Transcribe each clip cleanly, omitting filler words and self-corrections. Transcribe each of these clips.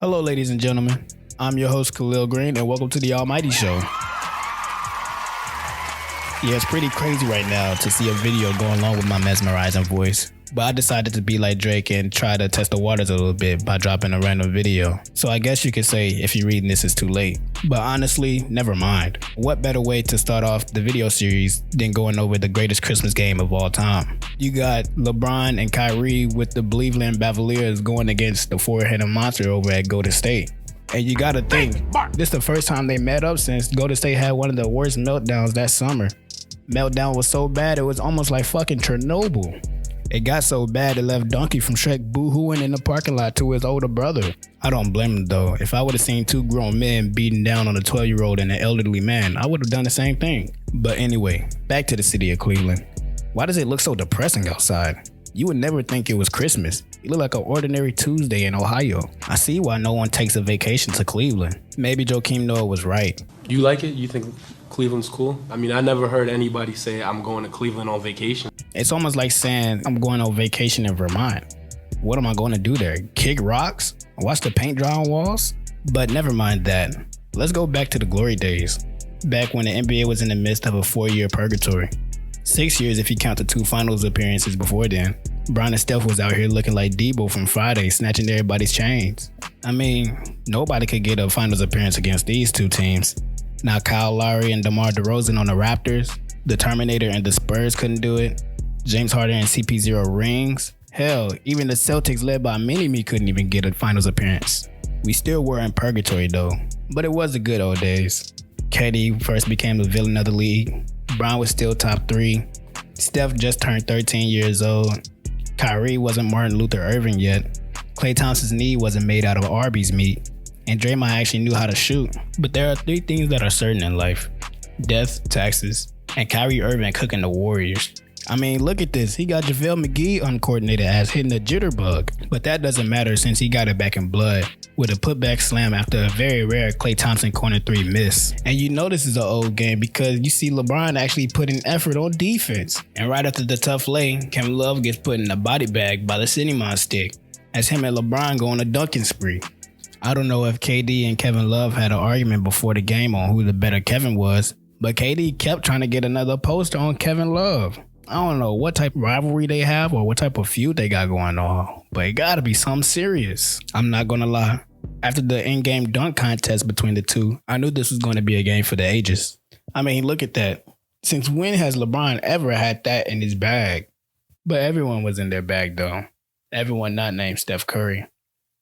Hello, ladies and gentlemen. I'm your host, Khalil Green, and welcome to the Almighty Show. Yeah, it's pretty crazy right now to see a video going along with my mesmerizing voice. But I decided to be like Drake and try to test the waters a little bit by dropping a random video. So I guess you could say if you're reading this, it's too late. But honestly, never mind. What better way to start off the video series than going over the greatest Christmas game of all time? You got LeBron and Kyrie with the leveland Cavaliers going against the four-headed monster over at Golden State. And you gotta think, this is the first time they met up since Golden State had one of the worst meltdowns that summer. Meltdown was so bad it was almost like fucking Chernobyl. It got so bad it left Donkey from Shrek boo-hooing in the parking lot to his older brother. I don't blame him though. If I would have seen two grown men beating down on a 12-year-old and an elderly man, I would have done the same thing. But anyway, back to the city of Cleveland. Why does it look so depressing outside? You would never think it was Christmas. It looked like an ordinary Tuesday in Ohio. I see why no one takes a vacation to Cleveland. Maybe Joakim Noah was right. You like it? You think Cleveland's cool? I mean, I never heard anybody say I'm going to Cleveland on vacation. It's almost like saying I'm going on vacation in Vermont. What am I going to do there? Kick rocks? Watch the paint dry on walls? But never mind that. Let's go back to the glory days. Back when the NBA was in the midst of a 4-year purgatory. 6 years if you count the 2 finals appearances before then. Bron and Steph was out here looking like Debo from Friday, snatching everybody's chains. I mean, nobody could get a finals appearance against these two teams. Now Kyle Lowry and DeMar DeRozan on the Raptors, the Terminator and the Spurs couldn't do it, James Harden and CP0 rings. Hell, even the Celtics led by Mini-Me couldn't even get a finals appearance. We still were in purgatory though, but it was the good old days. KD first became the villain of the league. Bron was still top 3. Steph just turned 13 years old. Kyrie wasn't Martin Luther Irving yet. Klay Thompson's knee wasn't made out of Arby's meat. And Draymond actually knew how to shoot. But there are 3 things that are certain in life: death, taxes, and Kyrie Irving cooking the Warriors. I mean, look at this. He got JaVale McGee uncoordinated ass hitting a jitterbug. But that doesn't matter since he got it back in blood with a putback slam after a very rare Klay Thompson corner 3 miss. And you know this is an old game because you see LeBron actually put in effort on defense. And right after the tough lay, Kevin Love gets put in a body bag by the Cinnamon stick as him and LeBron go on a dunking spree. I don't know if KD and Kevin Love had an argument before the game on who the better Kevin was, but KD kept trying to get another poster on Kevin Love. I don't know what type of rivalry they have or what type of feud they got going on, but it gotta be something serious. I'm not gonna lie. After the in-game dunk contest between the two, I knew this was gonna be a game for the ages. I mean, look at that. Since when has LeBron ever had that in his bag? But everyone was in their bag though. Everyone not named Steph Curry.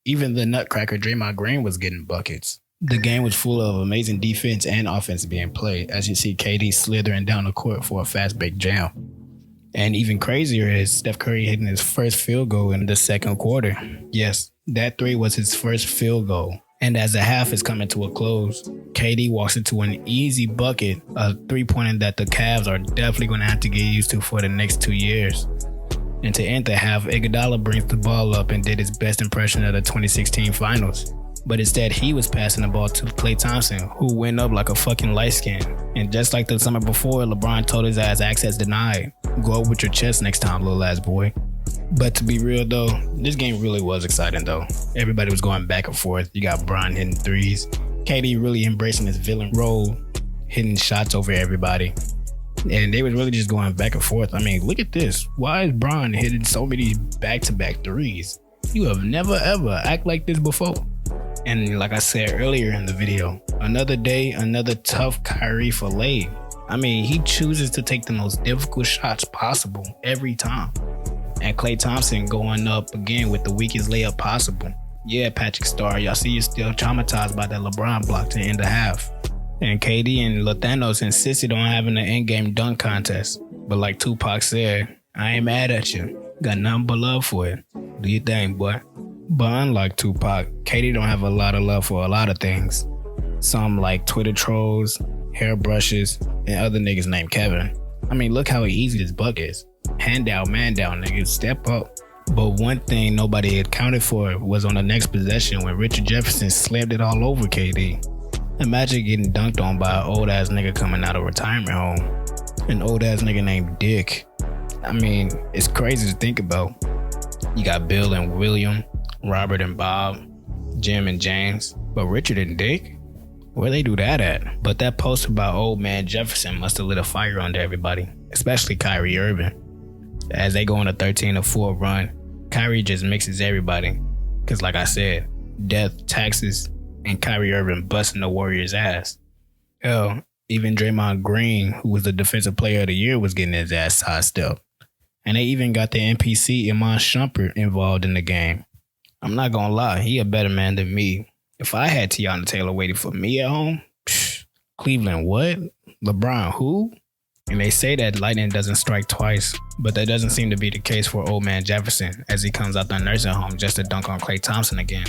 Even the nutcracker Draymond Green was getting buckets. The game was full of amazing defense and offense being played as you see KD slithering down the court for a fast-baked jam. And even crazier is Steph Curry hitting his first field goal in the second quarter. Yes, that 3 was his first field goal. And as the half is coming to a close, KD walks into an easy bucket, a 3-pointer that the Cavs are definitely going to have to get used to for the next 2 years. And to end the half, Iguodala brings the ball up and did his best impression of the 2016 finals. But instead, he was passing the ball to Klay Thompson, who went up like a fucking light skin. And just like the summer before, LeBron told his ass access denied. Go up with your chest next time, little ass boy. But to be real though, this game really was exciting though. Everybody was going back and forth. You got Bron hitting 3s. KD really embracing his villain role, hitting shots over everybody. And they was really just going back and forth. I mean, look at this. Why is Bron hitting so many back-to-back 3s? You have never ever act like this before. And like I said earlier in the video, another day, another tough Kyrie fillet. I mean, he chooses to take the most difficult shots possible every time. And Klay Thompson going up again with the weakest layup possible. Yeah, Patrick Star, y'all see you're still traumatized by that LeBron block to end the half. And KD and Lathanos insisted on having an in-game dunk contest. But like Tupac said, I ain't mad at you. Got nothing but love for it. Do your thing, boy. But unlike Tupac, KD don't have a lot of love for a lot of things. Some like Twitter trolls, hairbrushes, and other niggas named Kevin. I mean, look how easy this buck is. Hand down, man down, niggas, step up. But one thing nobody accounted for was on the next possession when Richard Jefferson slammed it all over KD. Imagine getting dunked on by an old ass nigga coming out of retirement home. An old ass nigga named Dick. I mean, it's crazy to think about. You got Bill and William, Robert and Bob, Jim and James. But Richard and Dick? Where they do that at? But that post about old man Jefferson must have lit a fire under everybody, especially Kyrie Irving. As they go on a 13-4 run, Kyrie just mixes everybody. Cause like I said, death, taxes, and Kyrie Irving busting the Warriors' ass. Hell, even Draymond Green, who was the defensive player of the year, was getting his ass sidestepped. And they even got the NPC Iman Shumpert involved in the game. I'm not gonna lie, he a better man than me. If I had Tiana Taylor waiting for me at home, Cleveland what? LeBron who? And they say that lightning doesn't strike twice, but that doesn't seem to be the case for old man Jefferson as he comes out the nursing home just to dunk on Klay Thompson again.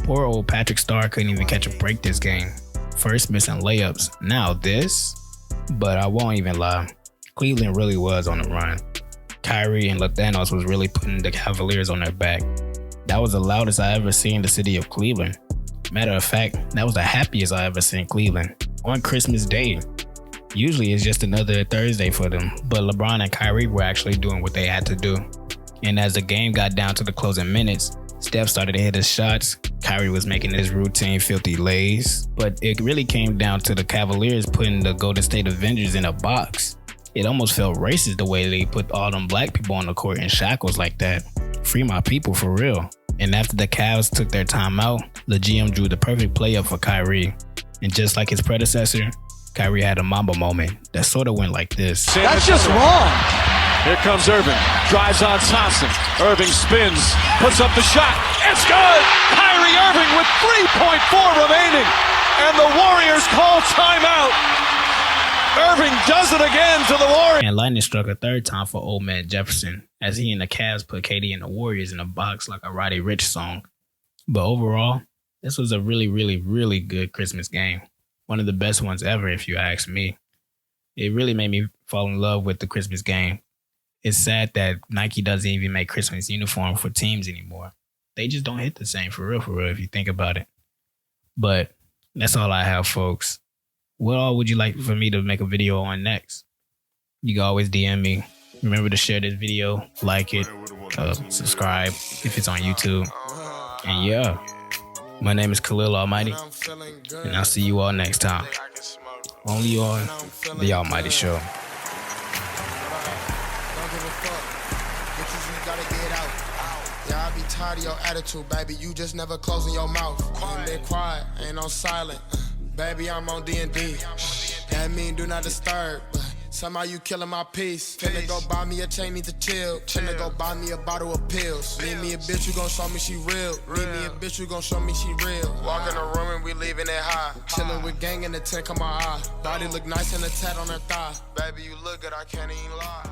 Poor old Patrick Starr couldn't even catch a break this game. First missing layups, now this? But I won't even lie, Cleveland really was on the run. Kyrie and Lathanos was really putting the Cavaliers on their back. That was the loudest I ever seen the city of Cleveland. Matter of fact, that was the happiest I ever seen Cleveland. On Christmas Day. Usually it's just another Thursday for them, but LeBron and Kyrie were actually doing what they had to do. And as the game got down to the closing minutes, Steph started to hit his shots. Kyrie was making his routine filthy lays. But it really came down to the Cavaliers putting the Golden State Avengers in a box. It almost felt racist the way they put all them black people on the court in shackles like that. Free my people for real. And after the Cavs took their timeout, the GM drew the perfect play up for Kyrie. And just like his predecessor, Kyrie had a Mamba moment that sort of went like this. That's just wrong. Here comes Irving. Drives on Thompson. Irving spins. Puts up the shot. It's good! Kyrie Irving with 3.4 remaining. And the Warriors call timeout. Irving does it again to the Warriors. And lightning struck a third time for old man Jefferson as he and the Cavs put KD and the Warriors in a box like a Roddy Ricch song. But overall, this was a really, really, really good Christmas game. One of the best ones ever, if you ask me. It really made me fall in love with the Christmas game. It's sad that Nike doesn't even make Christmas uniforms for teams anymore. They just don't hit the same for real, if you think about it. But that's all I have, folks. What all would you like for me to make a video on next? You can always DM me. Remember to share this video, like it, subscribe if it's on YouTube. And yeah, my name is Khalil Almighty, and I'll see you all next time. Only on The Almighty Show. Yeah, I be tired of your attitude, baby. You just never closing your mouth. Ain't been quiet, ain't on silent. Baby, I'm on D&D. That mean do not disturb. Somehow you killing my peace. Finna go buy me a chain, need to chill. Finna go buy me a bottle of pills. Need me a bitch who gon' show me she real. Need me a bitch who gon' show me she real. Walk in the room and we leaving it high. Chillin' with gang in the tank on my eye. Body look nice and a tat on her thigh. Baby, you look good, I can't even lie.